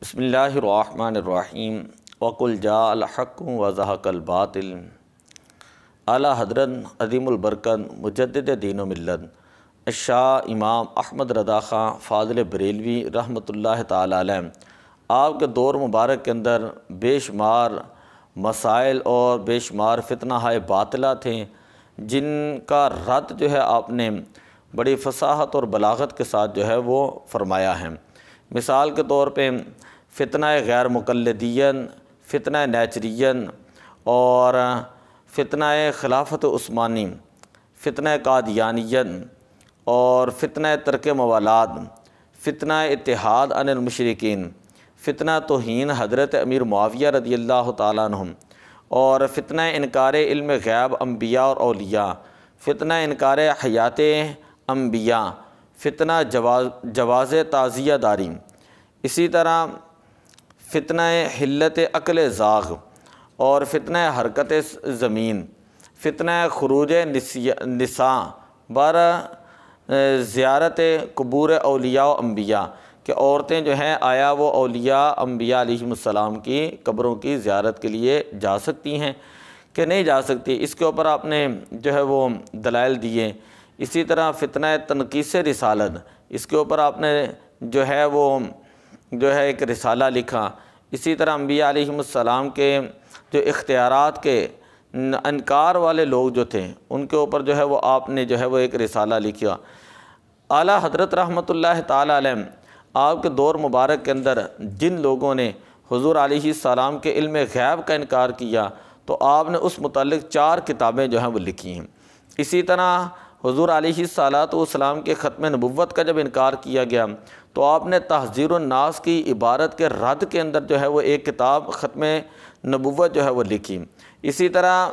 بسم اللہ الرحمن الرحیم وقل جاء الحق وزهق الباطل۔ اعلیٰ حضرت عظیم البرکت مجدد دین و ملت شاہ امام احمد رضا خان فاضل بریلوی رحمۃ اللہ تعالی علیہ، آپ کے دور مبارک کے اندر بے شمار مسائل اور بے شمار فتنہ ہائے باطلہ تھے، جن کا رد جو ہے آپ نے بڑی فصاحت اور بلاغت کے ساتھ جو ہے وہ فرمایا ہے۔ مثال کے طور پہ فتنہ غیر مقلدین، فتنہ نیچرین اور فتنہ خلافت عثمانی، فتنہ قادیانین اور فتنہ ترک موالات، فتنہ اتحاد عن المشرکین، فتنہ توہین حضرت امیر معاویہ رضی اللہ تعالیٰ عنہ اور فتنہ انکار علم غیب انبیاء اور اولیاء، فتنہ انکار حیات انبیاء، فتنہ جواز تعزیہ داری، اسی طرح فتنہ حلت عقل زاغ اور فتنہ حرکت زمین، فتنہ خروج نساء بر زیارت قبور اولیاء و انبیاء کہ عورتیں جو ہیں آیا وہ اولیاء انبیاء علیہم السلام کی قبروں کی زیارت کے لیے جا سکتی ہیں کہ نہیں جا سکتی، اس کے اوپر آپ نے جو ہے وہ دلائل دیے۔ اسی طرح فتنہ تنقیص رسالت، اس کے اوپر آپ نے جو ہے وہ ایک رسالہ لکھا۔ اسی طرح انبیاء علیہم السلام کے جو اختیارات کے انکار والے لوگ جو تھے ان کے اوپر جو ہے وہ آپ نے جو ہے وہ ایک رسالہ لکھا۔ اعلیٰ حضرت رحمۃ اللہ تعالیٰ علیہ آپ کے دور مبارک کے اندر جن لوگوں نے حضور علیہ السلام کے علم غیب کا انکار کیا تو آپ نے اس متعلق 4 کتابیں جو ہیں وہ لکھی ہیں۔ اسی طرح حضور علیہ السلام کے ختم نبوت کا جب انکار کیا گیا تو آپ نے تحذیر الناس کی عبارت کے رد کے اندر جو ہے وہ ایک کتاب ختم نبوت جو ہے وہ لکھی۔ اسی طرح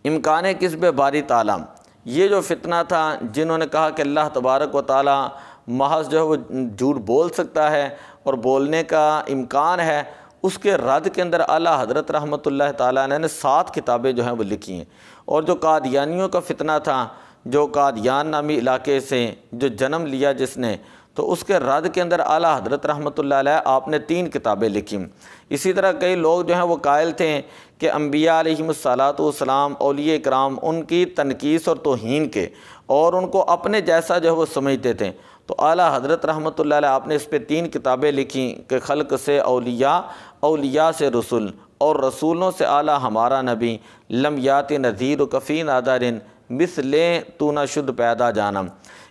امکان کذب باری تعالیٰ، یہ جو فتنہ تھا جنہوں نے کہا کہ اللہ تبارک و تعالیٰ محض جو ہے وہ جھوٹ بول سکتا ہے اور بولنے کا امکان ہے، اس کے رد کے اندر اعلیٰ حضرت رحمۃ اللہ تعالیٰ نے 7 کتابیں جو ہیں وہ لکھی ہیں۔ اور جو قادیانیوں کا فتنہ تھا، جو قادیان نامی علاقے سے جو جنم لیا جس نے، تو اس کے رد کے اندر اعلیٰ حضرت رحمۃ اللہ علیہ آپ نے 3 کتابیں لکھیں۔ اسی طرح کئی لوگ جو ہیں وہ قائل تھے کہ انبیاء علیہم السلام اولیاء اکرام ان کی تنقیص اور توہین کے اور ان کو اپنے جیسا جو ہے وہ سمجھتے تھے، تو اعلیٰ حضرت رحمۃ اللہ علیہ آپ نے اس پہ 3 کتابیں لکھیں کہ خلق سے اولیاء، اولیاء سے رسول اور رسولوں سے اعلیٰ ہمارا نبی، لم یات نذیر کفی نادرن مثل تو نہ شد پیدا جانم۔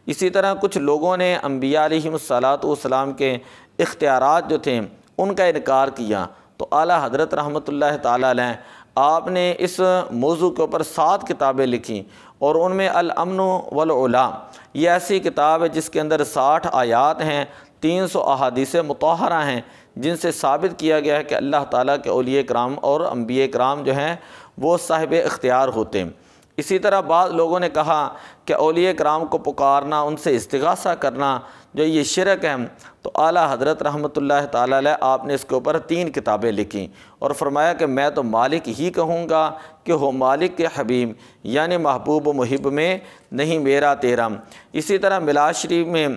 اسی طرح کچھ لوگوں نے انبیاء علیہم السلام کے اختیارات جو تھے ان کا انکار کیا، تو اعلیٰ حضرت رحمۃ اللہ تعالیٰ علیہ آپ نے اس موضوع کے اوپر 7 کتابیں لکھیں، اور ان میں الامن والعلا یہ ایسی کتاب ہے جس کے اندر 60 آیات ہیں، 300 احادیث مطہرہ ہیں، جن سے ثابت کیا گیا ہے کہ اللہ تعالیٰ کے اولیاء کرام اور انبیاء کرام جو ہیں وہ صاحب اختیار ہوتے ہیں۔ اسی طرح بعض لوگوں نے کہا کہ اولیاء کرام کو پکارنا، ان سے استغاثہ کرنا جو یہ شرک ہے، تو اعلیٰ حضرت رحمۃ اللہ تعالیٰ علیہ آپ نے اس کے اوپر 3 کتابیں لکھیں اور فرمایا کہ میں تو مالک ہی کہوں گا کہ ہو مالک کے حبیب، یعنی محبوب و محب میں نہیں میرا تیرا۔ اسی طرح میلاد شریف میں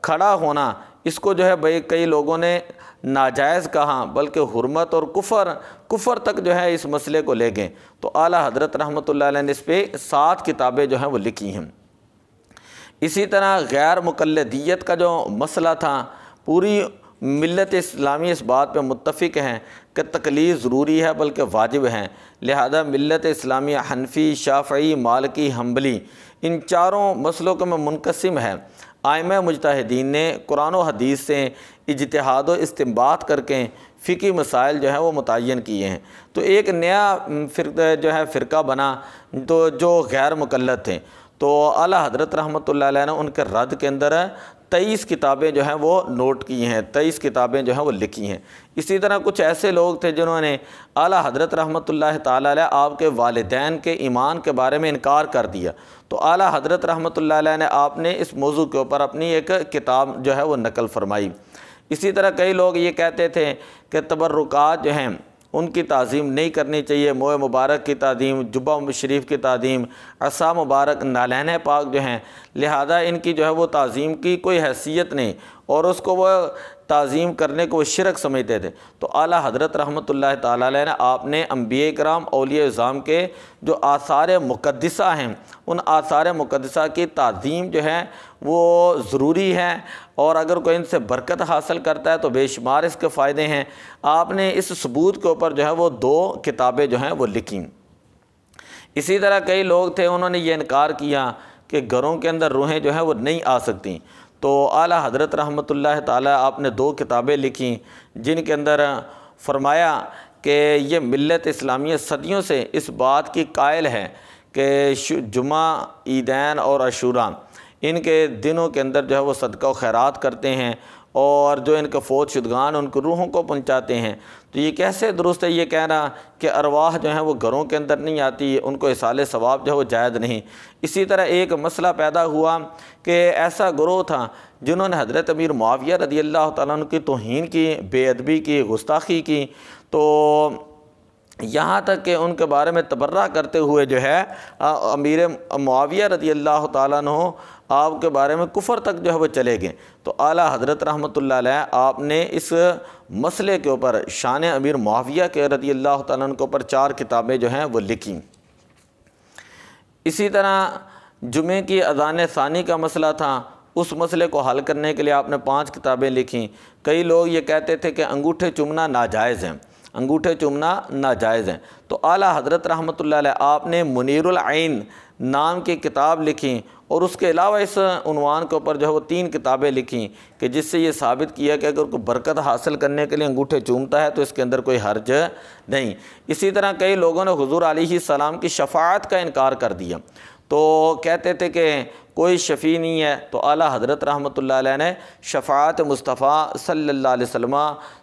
کھڑا ہونا، اس کو جو ہے کئی لوگوں نے ناجائز کہا، بلکہ حرمت اور کفر تک جو ہے اس مسئلے کو لے گئے، تو اعلیٰ حضرت رحمۃ اللہ علیہ نے اس پہ 7 کتابیں جو ہیں وہ لکھی ہیں۔ اسی طرح غیر مقلدیت کا جو مسئلہ تھا، پوری ملت اسلامی اس بات پہ متفق ہیں کہ تقلید ضروری ہے بلکہ واجب ہے، لہذا ملت اسلامی حنفی، شافعی، مالکی، حنبلی ان 4 مسلکوں میں منقسم ہے۔ ائمہ مجتہدین نے قرآن و حدیث سے اجتہاد و استنباط کر کے فقہی مسائل جو ہیں وہ متعین کیے ہیں، تو ایک نیا فرقہ بنا تو جو غیر مقلد تھے، تو اعلیٰ حضرت رحمۃ اللہ علیہ نے ان کے رد کے اندر 23 کتابیں جو ہیں وہ نوٹ کی ہیں، 23 کتابیں جو ہیں وہ لکھی ہیں۔ اسی طرح کچھ ایسے لوگ تھے جنہوں نے اعلیٰ حضرت رحمۃ اللہ تعالیٰ علیہ آپ کے والدین کے ایمان کے بارے میں انکار کر دیا، تو اعلیٰ حضرت رحمۃ اللہ علیہ نے آپ نے اس موضوع کے اوپر اپنی ایک کتاب جو ہے وہ نقل فرمائی۔ اسی طرح کئی لوگ یہ کہتے تھے کہ تبرکات جو ہیں ان کی تعظیم نہیں کرنی چاہیے، موئے مبارک کی تعظیم، جبہ شریف کی تعظیم، عصا مبارک، نالین پاک جو ہیں، لہذا ان کی جو ہے وہ تعظیم کی کوئی حیثیت نہیں، اور اس کو وہ تعظیم کرنے کو وہ شرک سمجھتے تھے۔ تو اعلیٰ حضرت رحمۃ اللہ تعالیٰ علیہ نے آپ نے انبیاء کرام اولیاء اعظام کے جو آثار مقدسہ ہیں ان آثار مقدسہ کی تعظیم جو ہے وہ ضروری ہے، اور اگر کوئی ان سے برکت حاصل کرتا ہے تو بے شمار اس کے فائدے ہیں۔ آپ نے اس ثبوت کے اوپر جو ہے وہ 2 کتابیں جو ہیں وہ لکھیں۔ اسی طرح کئی لوگ تھے انہوں نے یہ انکار کیا کہ گھروں کے اندر روحیں جو ہیں وہ نہیں آ سکتیں، تو اعلیٰ حضرت رحمۃ اللہ تعالیٰ آپ نے 2 کتابیں لکھیں جن کے اندر فرمایا کہ یہ ملت اسلامیہ صدیوں سے اس بات کی قائل ہے کہ جمعہ، عیدین اور عاشوراء ان کے دنوں کے اندر جو ہے وہ صدقہ و خیرات کرتے ہیں، اور جو ان کے فوت شدگان ان کو روحوں کو پہنچاتے ہیں۔ تو یہ کیسے درست ہے یہ کہنا کہ ارواح جو ہیں وہ گھروں کے اندر نہیں آتی، ان کو ایصال ثواب جو ہے وہ جائز نہیں۔ اسی طرح ایک مسئلہ پیدا ہوا کہ ایسا گروہ تھا جنہوں نے حضرت امیر معاویہ رضی اللہ تعالیٰ عنہ کی توہین کی، بے ادبی کی، گستاخی کی، تو یہاں تک کہ ان کے بارے میں تبرہ کرتے ہوئے جو ہے امیر معاویہ رضی اللہ تعالیٰ عنہ آپ کے بارے میں کفر تک جو ہے وہ چلے گئے۔ تو اعلیٰ حضرت رحمۃ اللہ علیہ آپ نے اس مسئلے کے اوپر شان امیر معاویہ کے رضی اللہ تعالیٰ عنہ کے اوپر 4 کتابیں جو ہیں وہ لکھیں۔ اسی طرح جمعے کی اذان ثانی کا مسئلہ تھا، اس مسئلے کو حل کرنے کے لیے آپ نے 5 کتابیں لکھیں۔ کئی لوگ یہ کہتے تھے کہ انگوٹھے چومنا ناجائز ہیں، انگوٹھے چومنا ناجائز ہیں، تو اعلیٰ حضرت رحمۃ اللہ علیہ آپ نے منیر العین نام کی کتاب لکھی، اور اس کے علاوہ اس عنوان کے اوپر جو ہے وہ 3 کتابیں لکھیں کہ جس سے یہ ثابت کیا کہ اگر کوئی برکت حاصل کرنے کے لیے انگوٹھے چومتا ہے تو اس کے اندر کوئی حرج نہیں۔ اسی طرح کئی لوگوں نے حضور علیہ السلام کی شفاعت کا انکار کر دیا، تو کہتے تھے کہ کوئی شفیع نہیں ہے، تو اعلیٰ حضرت رحمۃ اللہ علیہ نے شفاعت مصطفیٰ صلی اللہ علیہ وسلم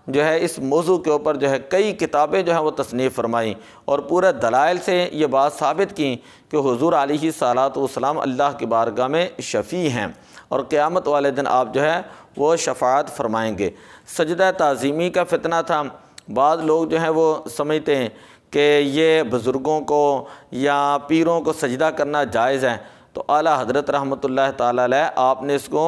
جو ہے اس موضوع کے اوپر جو ہے کئی کتابیں جو ہیں وہ تصنیف فرمائیں، اور پورے دلائل سے یہ بات ثابت کی کہ حضور علیہ الصلاۃ والسلام اللہ کی بارگاہ میں شفیع ہیں، اور قیامت والے دن آپ جو ہے وہ شفاعت فرمائیں گے۔ سجدہ تعظیمی کا فتنہ تھا، بعض لوگ جو ہیں وہ سمجھتے ہیں کہ یہ بزرگوں کو یا پیروں کو سجدہ کرنا جائز ہے، تو اعلیٰ حضرت رحمۃ اللہ تعالیٰ علیہ آپ نے اس کو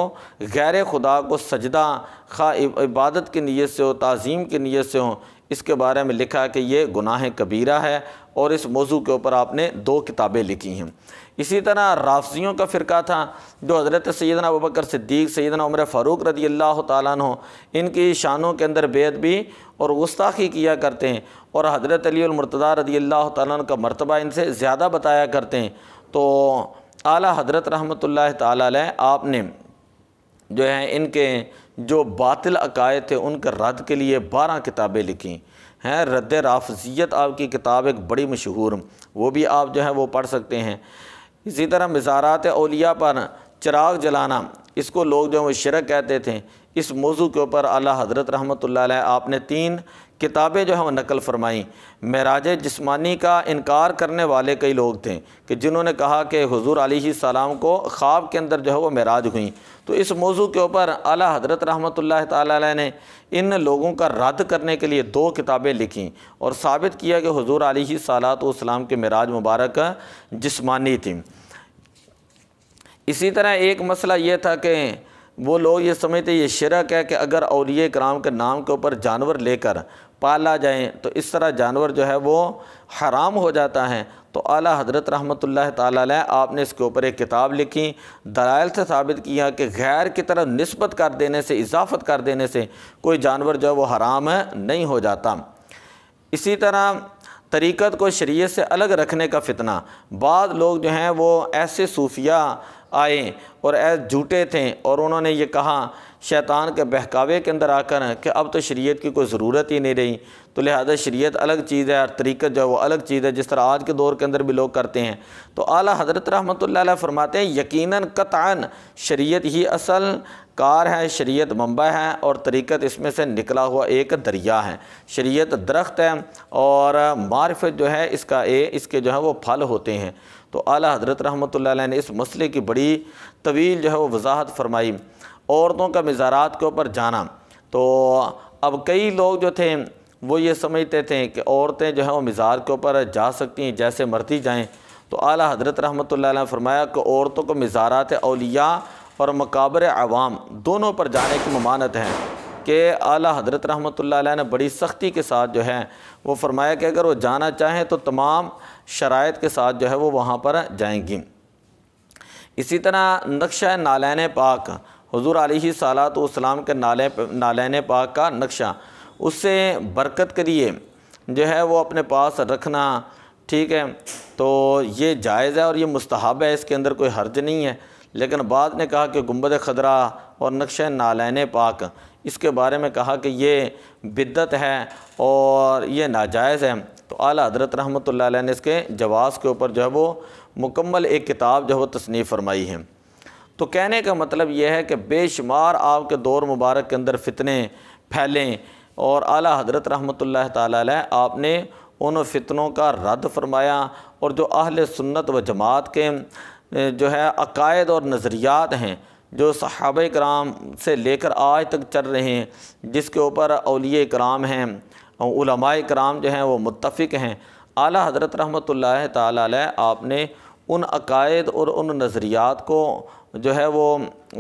غیر خدا کو سجدہ خواہ عبادت کی نیت سے ہو، تعظیم کی نیت سے ہو، اس کے بارے میں لکھا کہ یہ گناہ کبیرہ ہے، اور اس موضوع کے اوپر آپ نے 2 کتابیں لکھی ہیں۔ اسی طرح رافضیوں کا فرقہ تھا جو حضرت سیدنا ابوبکر صدیق، سیدنا عمر فاروق رضی اللہ تعالیٰ عنہ ان کی شانوں کے اندر بے ادبی اور گستاخی کیا کرتے ہیں، اور حضرت علی المرتضیٰ رضی اللہ تعالیٰ عنہ کا مرتبہ ان سے زیادہ بتایا کرتے ہیں۔ تو اعلیٰ حضرت رحمۃ اللہ تعالیٰ علیہ آپ نے جو ہے ان کے جو باطل عقائد تھے ان کے رد کے لیے 12 کتابیں لکھیں ہیں۔ رد رافضیت آپ کی کتاب ایک بڑی مشہور، وہ بھی آپ جو ہے وہ پڑھ سکتے ہیں۔ اسی طرح مزارات اولیاء پر چراغ جلانا، اس کو لوگ جو ہیں وہ شرک کہتے تھے، اس موضوع کے اوپر اعلیٰ حضرت رحمۃ اللہ علیہ آپ نے 3 کتابیں جو ہیں وہ نقل فرمائیں۔ معراج جسمانی کا انکار کرنے والے کئی لوگ تھے کہ جنہوں نے کہا کہ حضور علیہ السلام کو خواب کے اندر جو ہے وہ معراج ہوئیں، تو اس موضوع کے اوپر اعلیٰ حضرت رحمۃ اللہ تعالیٰ علیہ نے ان لوگوں کا رد کرنے کے لیے 2 کتابیں لکھیں، اور ثابت کیا کہ حضور علیہ الصلاۃ والسلام کے معراج مبارک جسمانی تھی۔ اسی طرح ایک مسئلہ یہ تھا کہ وہ لوگ یہ سمجھتے یہ شرک ہے کہ اگر اولیاء کرام کے نام کے اوپر جانور لے کر پالا جائیں تو اس طرح جانور جو ہے وہ حرام ہو جاتا ہے، تو اعلیٰ حضرت رحمۃ اللہ تعالیٰ علیہ آپ نے اس کے اوپر ایک کتاب لکھی، دلائل سے ثابت کیا کہ غیر کی طرف نسبت کر دینے سے، اضافت کر دینے سے کوئی جانور جو ہے وہ حرام نہیں ہو جاتا۔ اسی طرح طریقت کو شریعت سے الگ رکھنے کا فتنہ، بعض لوگ جو ہیں وہ ایسے صوفیہ آئے اور ایسے جھوٹے تھے، اور انہوں نے یہ کہا شیطان کے بہکاوے کے اندر آ کر کہ اب تو شریعت کی کوئی ضرورت ہی نہیں رہی، تو لہذا شریعت الگ چیز ہے اور طریقت جو ہے وہ الگ چیز ہے، جس طرح آج کے دور کے اندر بھی لوگ کرتے ہیں۔ تو اعلیٰ حضرت رحمۃ اللہ علیہ فرماتے ہیں یقیناً قطعاً شریعت ہی اصل کار ہے، شریعت منبع ہے، اور طریقت اس میں سے نکلا ہوا ایک دریا ہے۔ شریعت درخت ہے اور معرفت جو ہے اس کے جو ہے وہ پھل ہوتے ہیں۔ تو اعلیٰ حضرت رحمۃ اللہ علیہ نے اس مسئلے کی بڑی طویل جو ہے وہ وضاحت فرمائی۔ عورتوں کا مزارات کے اوپر جانا، تو اب کئی لوگ جو تھے وہ یہ سمجھتے تھے کہ عورتیں جو ہیں وہ مزار کے اوپر جا سکتی ہیں جیسے مرضی جائیں، تو اعلیٰ حضرت رحمۃ اللہ علیہ نے فرمایا کہ عورتوں کو مزارات اولیاء اور مقابر عوام دونوں پر جانے کی ممانعت ہے کہ اعلیٰ حضرت رحمۃ اللہ علیہ نے بڑی سختی کے ساتھ جو ہے وہ فرمایا کہ اگر وہ جانا چاہیں تو تمام شرائط کے ساتھ جو ہے وہ وہاں پر جائیں گی۔ اسی طرح نقشہ نالین پاک، حضور علیہ صلوٰۃ والسلام کے نالین پاک کا نقشہ، اس سے برکت کے لیے جو ہے وہ اپنے پاس رکھنا، ٹھیک ہے، تو یہ جائز ہے اور یہ مستحب ہے، اس کے اندر کوئی حرج نہیں ہے۔ لیکن بعد نے کہا کہ گنبد خضرا اور نقشہ نالین پاک، اس کے بارے میں کہا کہ یہ بدعت ہے اور یہ ناجائز ہے۔ تو اعلیٰ حضرت رحمۃ اللہ علیہ نے اس کے جواز کے اوپر جو ہے وہ مکمل ایک کتاب جو ہے وہ تصنیف فرمائی ہے۔ تو کہنے کا مطلب یہ ہے کہ بے شمار آپ کے دور مبارک کے اندر فتنے پھیلیں، اور اعلیٰ حضرت رحمۃ اللہ تعالیٰ علیہ آپ نے ان فتنوں کا رد فرمایا، اور جو اہل سنت و جماعت کے جو ہے عقائد اور نظریات ہیں جو صحابہ کرام سے لے کر آج تک چل رہے ہیں، جس کے اوپر اولیاء کرام ہیں، علماء کرام جو ہیں وہ متفق ہیں، اعلیٰ حضرت رحمۃ اللہ تعالیٰ علیہ آپ نے ان عقائد اور ان نظریات کو جو ہے وہ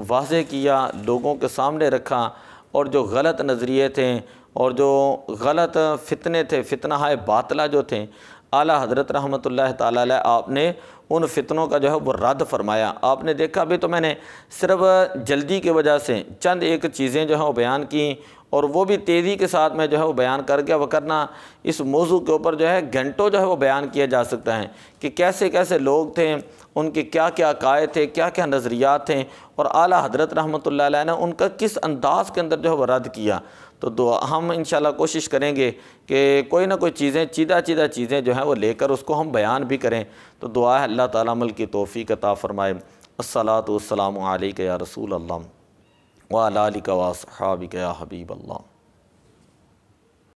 واضح کیا، لوگوں کے سامنے رکھا، اور جو غلط نظریے تھے اور جو غلط فتنے تھے، فتنہ باطلہ جو تھے، اعلیٰ حضرت رحمۃ اللہ تعالیٰ علیہ آپ نے ان فتنوں کا جو ہے وہ رد فرمایا۔ آپ نے دیکھا، ابھی تو میں نے صرف جلدی کی وجہ سے چند ایک چیزیں جو ہیں وہ بیان کی، اور وہ بھی تیزی کے ساتھ میں جو ہے وہ بیان کر گیا، ورنہ اس موضوع کے اوپر جو ہے گھنٹوں جو ہے وہ بیان کیا جا سکتا ہے کہ کیسے کیسے لوگ تھے، ان کے کیا کیا عقائد تھے، کیا کیا نظریات تھے، اور اعلیٰ حضرت رحمۃ اللہ علیہ نے ان کا کس انداز کے اندر جو ہے وہ رد کیا۔ تو ہم انشاءاللہ کوشش کریں گے کہ کوئی نہ کوئی چیزیں چیدہ چیزیں جو ہیں وہ لے کر اس کو ہم بیان بھی کریں۔ تو دعا ہے اللہ تعالیٰ عمل کی توفیق عطا فرمائے۔ الصلاۃ والسلام علیک یا رسول اللہ وعلی آلک واصحابک یا حبیب اللہ۔